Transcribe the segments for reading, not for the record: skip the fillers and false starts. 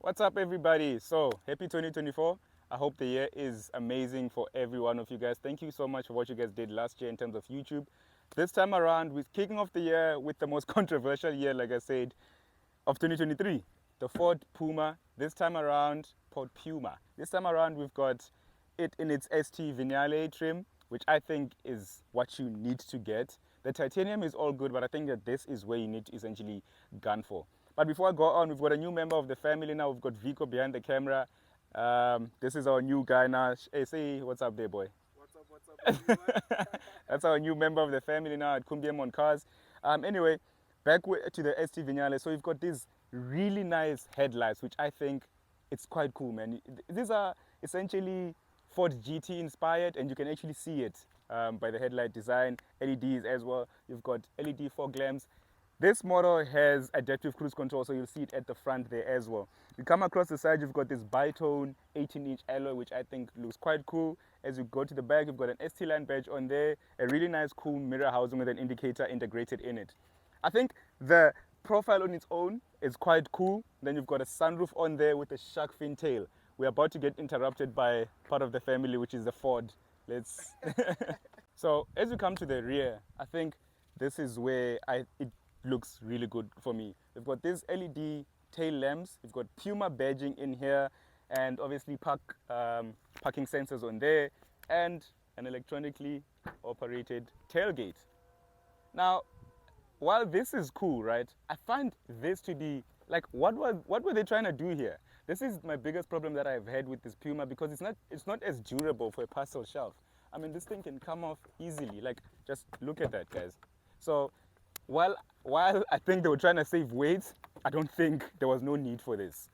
What's up, everybody? So, happy 2024. I hope the year is amazing for every one of you guys. Thank you so much for what you guys did last year in terms of YouTube. This time around, we're kicking off the year with the most controversial year, like I said, of 2023. The Ford Puma. This time around, Ford Puma. This time around, we've got it in its ST Vignale trim, which I think is what you need to get. The titanium is all good, but I think that this is where you need to essentially gun for. But before I go on, we've got a new member of the family now. We've got Vico behind the camera. This is our new guy now. Hey, say what's up there, boy. What's up, everyone? That's our new member of the family now at Kumbi-M on cars. Anyway, back to the ST Vignale. So we've got these really nice headlights, which I think it's quite cool, man. These are essentially Ford GT inspired, and you can actually see it by the headlight design. LEDs as well. You've got LED fog lamps. This model has adaptive cruise control, so you'll see it at the front there as well. You come across the side, you've got this bitone 18-inch alloy, which I think looks quite cool. As you go to the back, you've got an ST line badge on there, a really nice cool mirror housing with an indicator integrated in it. I think the profile on its own is quite cool. Then you've got a sunroof on there with a shark fin tail. We're about to get interrupted by part of the family, which is the Ford. Let's. So as you come to the rear, I think this is where it looks really good for me. We've got these LED tail lamps. We've got Puma badging in here, and obviously parking sensors on there, and an electronically operated tailgate. Now, while this is cool, right, I find this to be like, what were they trying to do here? This is my biggest problem that I've had with this Puma, because it's not as durable for a parcel shelf. I mean, this thing can come off easily. Like, just look at that, guys. So while I think they were trying to save weight, I don't think there was no need for this.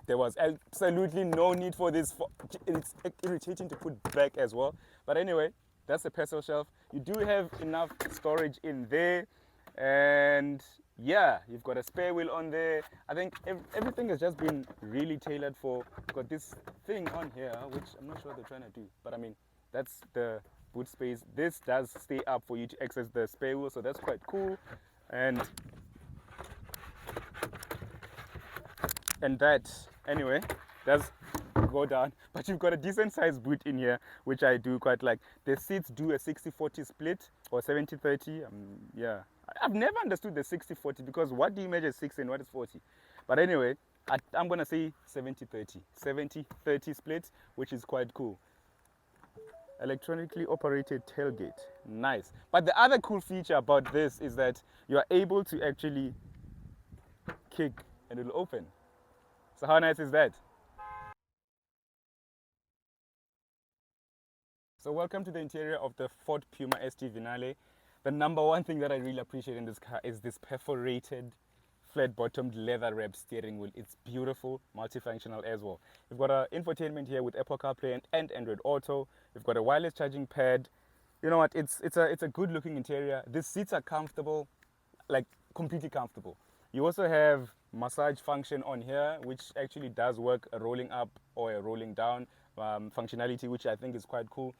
There was absolutely no need for this. It's irritating to put back as well. But anyway, that's the parcel shelf. You do have enough storage in there. And yeah, you've got a spare wheel on there. I think everything has just been really tailored for. You've got this thing on here, which I'm not sure what they're trying to do. But I mean, that's the boot space. This does stay up for you to access the spare wheel, so that's quite cool. And that, anyway, does go down. But you've got a decent sized boot in here, which I do quite like. The seats do a 60-40 split or 70-30. Yeah, I've never understood the 60-40, because what do you measure 60 and what is 40? But anyway, I'm gonna say 70-30. 70-30 split, which is quite cool. Electronically operated tailgate. Nice. But the other cool feature about this is that you are able to actually kick and it'll open. So how nice is that? So welcome to the interior of the Ford Puma ST Vignale. The number one thing that I really appreciate in this car is this perforated flat-bottomed leather-wrapped steering wheel. It's beautiful, multifunctional as well. We've got an infotainment here with Apple CarPlay and Android Auto. We've got a wireless charging pad. You know what? It's a good-looking interior. These seats are comfortable, like completely comfortable. You also have massage function on here, which actually does work, a rolling up or a rolling down functionality, which I think is quite cool.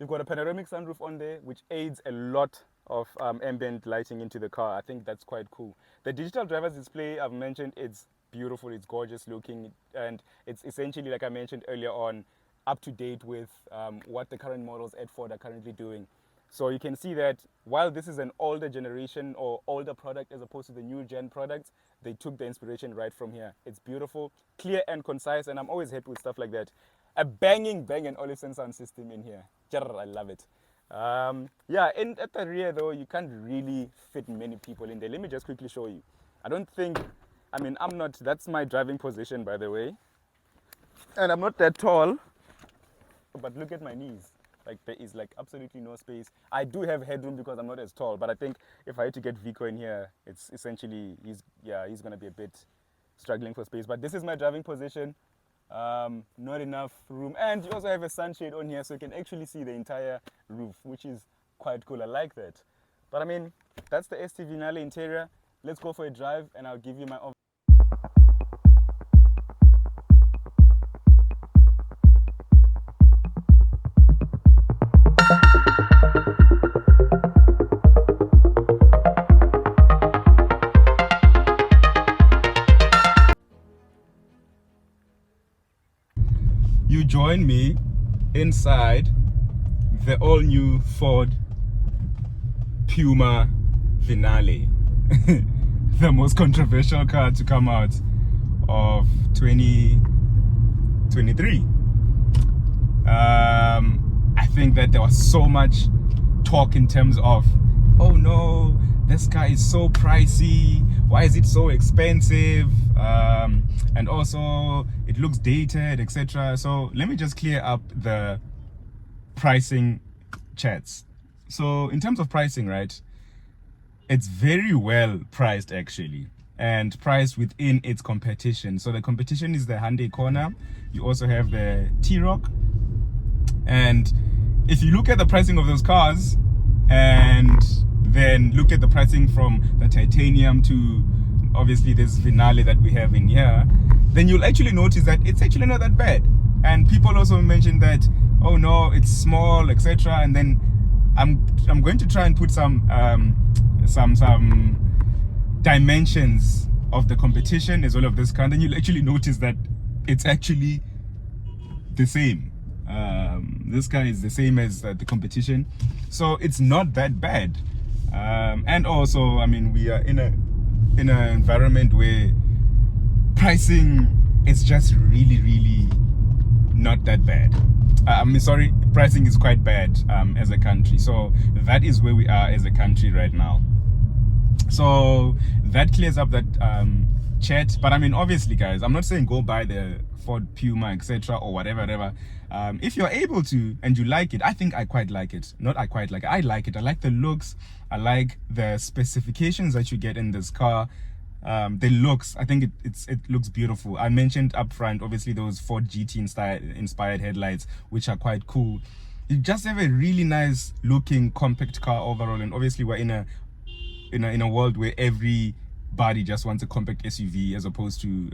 You've got a panoramic sunroof on there, which aids a lot of ambient lighting into the car. I think that's quite cool. The digital driver's display, I've mentioned, it's beautiful, it's gorgeous looking, and it's essentially, like I mentioned earlier on, up to date with what the current models at Ford are currently doing. So you can see that while this is an older generation or older product as opposed to the new gen products, they took the inspiration right from here. It's beautiful, clear and concise, and I'm always happy with stuff like that. A banging Bang & Olufsen sound system in here. I love it. Yeah, and at the rear though, you can't really fit many people in there. Let me just quickly show you. I'm not, that's my driving position, by the way. And I'm not that tall, but look at my knees. Like, there is like absolutely no space. I do have headroom because I'm not as tall, but I think if I had to get Vico in here, it's essentially, he's gonna be a bit struggling for space. But this is my driving position. Not enough room, and you also have a sunshade on here, so you can actually see the entire roof, which is quite cool. I like that. But I mean, that's the ST Vignale interior. Let's go for a drive and I'll give you my you join me inside the all-new Ford Puma Finale, the most controversial car to come out of 2023. I think that there was so much talk in terms of, oh no, this car is so pricey, why is it so expensive, and also it looks dated, etc. So let me just clear up the pricing chats. So in terms of pricing, right, it's very well priced actually, and priced within its competition. So the competition is the Hyundai Kona. You also have the T-Roc, and if you look at the pricing of those cars and then look at the pricing from the Titanium to obviously this Finale that we have in here, then you'll actually notice that it's actually not that bad. And people also mentioned that, oh no, it's small, etc. And then I'm going to try and put some dimensions of the competition as well of this car, and then you'll actually notice that it's actually the same. This car is the same as the competition, so it's not that bad. And also, I mean, we are in an environment where pricing is just really not that bad. Sorry, pricing is quite bad as a country. So that is where we are as a country right now. So that clears up that chat. But I mean, obviously, guys, I'm not saying go buy the Ford Puma, etc. or whatever. If you're able to and you like it, I think I quite like it. Not I quite like it. I like it. I like the looks. I like the specifications that you get in this car. The looks, I think it looks beautiful. I mentioned up front, obviously, those Ford GT inspired headlights, which are quite cool. You just have a really nice looking compact car overall, and obviously we're in a world where everybody just wants a compact SUV as opposed to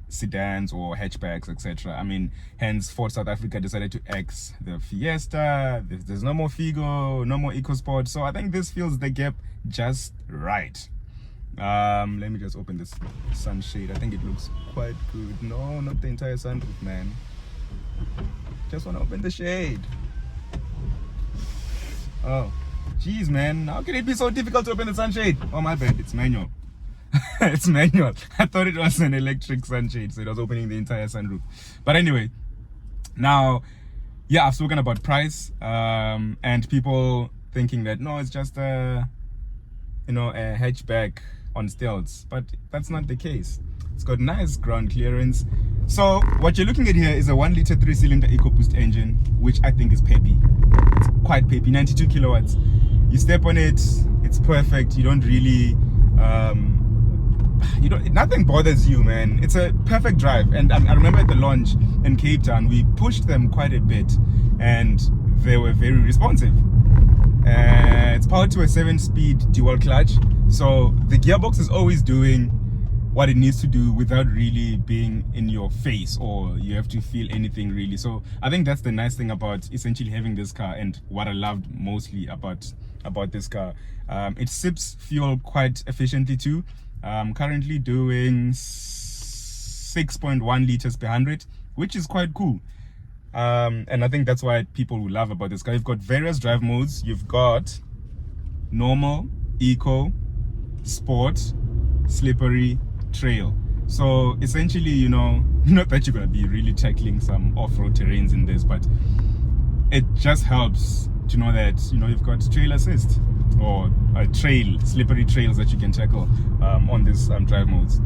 sedans or hatchbacks, etc. I mean, hence Ford South Africa decided to X the Fiesta. There's no more Figo, no more EcoSport. So I think this fills the gap just right. Let me just open this sunshade. I think it looks quite good. No, not the entire sunroof, man. Just want to open the shade. Oh, jeez, man. How can it be so difficult to open the sunshade? Oh, my bad. It's manual. It's manual. I thought it was an electric sunshade, so it was opening the entire sunroof. But anyway, now, yeah, I've spoken about price, and people thinking that no, it's just a hatchback on stilts, but that's not the case. It's got nice ground clearance. So what you're looking at here is a 1-liter 3-cylinder EcoBoost engine, which I think is peppy. It's quite peppy. 92 kilowatts. You step on it, it's perfect. You don't really nothing bothers you, man. It's a perfect drive. And I remember at the launch in Cape Town, we pushed them quite a bit and they were very responsive. It's powered to a 7-speed dual clutch, so the gearbox is always doing what it needs to do without really being in your face or you have to feel anything really. So I think that's the nice thing about essentially having this car, and what I loved mostly about this car. It sips fuel quite efficiently too. Currently doing 6.1 liters per 100, which is quite cool. And I think that's why people will love about this car. You've got various drive modes. You've got normal, eco, sport, slippery, trail. So essentially, not that you're going to be really tackling some off-road terrains in this, but it just helps to know that, you've got trail assist or slippery trails that you can tackle on this drive modes.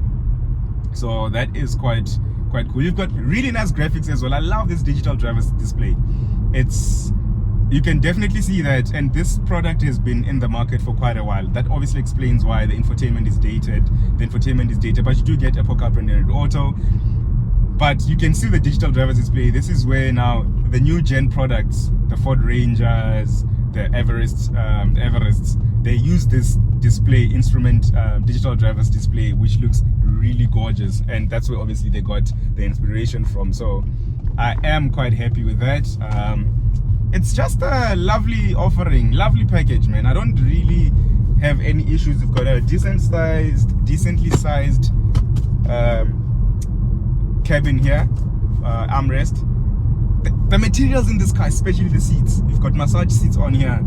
So that is quite cool. You've got really nice graphics as well. I love this digital driver's display. You can definitely see that, and this product has been in the market for quite a while. That obviously explains why the infotainment is dated. But you do get Apple CarPlay and Android Auto. But you can see the digital driver's display. This is where now the new gen products, the Ford Rangers, the Everests, they use this display digital driver's display, which looks really gorgeous, and that's where obviously they got the inspiration from. So I am quite happy with that. It's just a lovely offering, lovely package, man. I don't really have any issues. We've got a decently sized cabin here. armrest. The materials in this car, especially the seats, you've got massage seats on here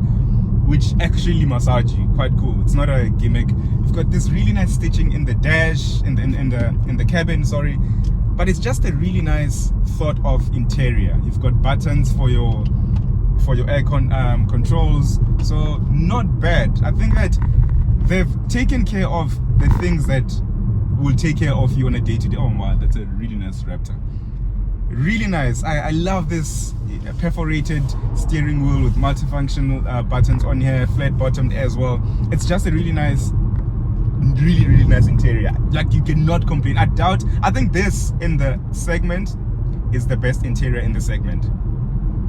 which actually massage you. Quite cool. It's not a gimmick. You've got this really nice stitching in the dash, in the cabin, sorry, but it's just a really nice thought of interior. You've got buttons for your air controls, so not bad. I think that they've taken care of the things that will take care of you on a day-to-day. Oh wow, that's a really nice Raptor. Really nice. I love this perforated steering wheel with multifunctional buttons on here, flat bottomed as well. It's just a really nice, really nice interior. Like, you cannot complain. I think this in the segment is the best interior in the segment.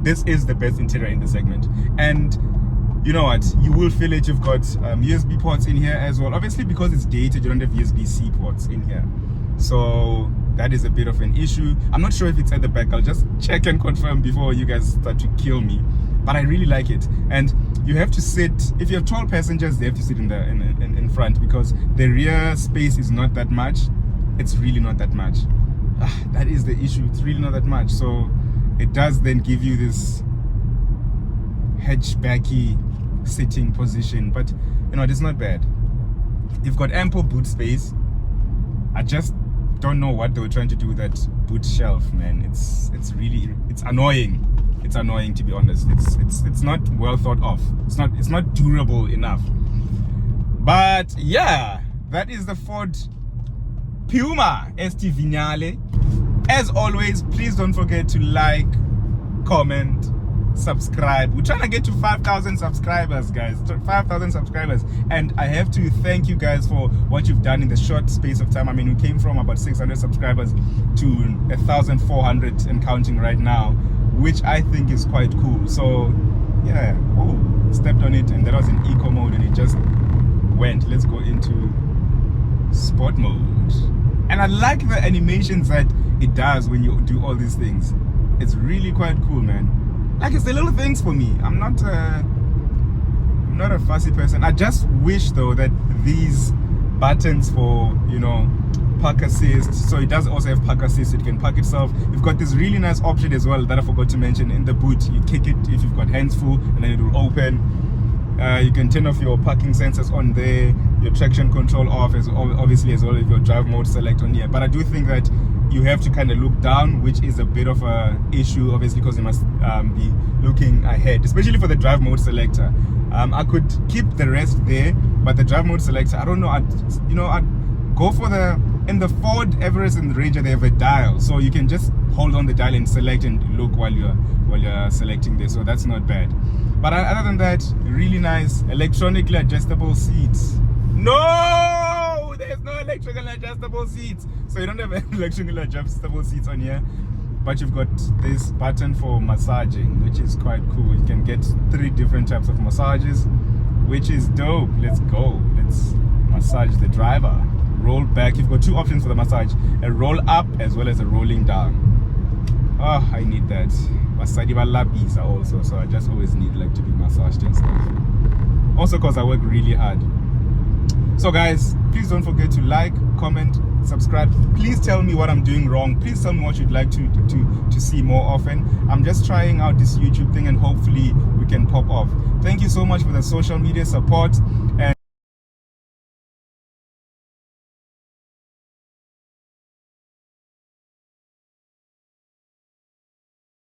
This is the best interior in the segment. And you know what, you will feel it. You've got USB ports in here as well. Obviously, because it's dated, you don't have USB-C ports in here, so that is a bit of an issue. I'm not sure if it's at the back. I'll just check and confirm before you guys start to kill me, but I really like it. And you have to sit, if you have 12 passengers, they have to sit in front, because the rear space is not that much. It's really not that much. That is the issue. It's really not that much. So it does then give you this hatchbacky sitting position, but you know, it's not bad. You've got ample boot space. I just don't know what they were trying to do with that boot shelf, man. It's annoying. It's annoying, to be honest. It's not well thought of. It's not durable enough. But yeah, that is the Ford Puma ST Vignale. As always, please don't forget to like, comment, subscribe. We're trying to get to 5,000 subscribers, guys. 5,000 subscribers, and I have to thank you guys for what you've done in the short space of time. I mean, we came from about 600 subscribers to 1,400 and counting right now, which I think is quite cool. So yeah, stepped on it, and that was in eco mode, and it just went. Let's go into sport mode. And I like the animations that it does when you do all these things. It's really quite cool, man. Like, it's the little things for me. I'm not a fussy person. I just wish though that these buttons for, you know, park assist, so it does also have park assist, it can park itself. You've got this really nice option as well that I forgot to mention in the boot. You kick it if you've got hands full, and then it will open. You can turn off your parking sensors on there, your traction control off, as obviously as well as your drive mode select on here. But I do think that you have to kind of look down, which is a bit of a issue, obviously, because you must be looking ahead, especially for the drive mode selector. I could keep the rest there, but the drive mode selector, I don't know. I'd go for in the Ford Everest and the Ranger, they have a dial, so you can just hold on the dial and select and look while you're selecting this. So that's not bad. But other than that, really nice electronically adjustable seats. No, there's no electrical adjustable seats, so you don't have electrical adjustable seats on here. But you've got this button for massaging, which is quite cool. You can get 3 different types of massages, which is dope. Let's go. Let's massage the driver. Roll back. You've got 2 options for the massage: a roll up as well as a rolling down. Oh, I need that. Basadi ba lapisa also, so I just always need like to be massaged and stuff. Also because I work really hard. So guys, please don't forget to like, comment, subscribe. Please tell me what I'm doing wrong. Please tell me what you'd like to see more often. I'm just trying out this YouTube thing, and hopefully we can pop off. Thank you so much for the social media support. And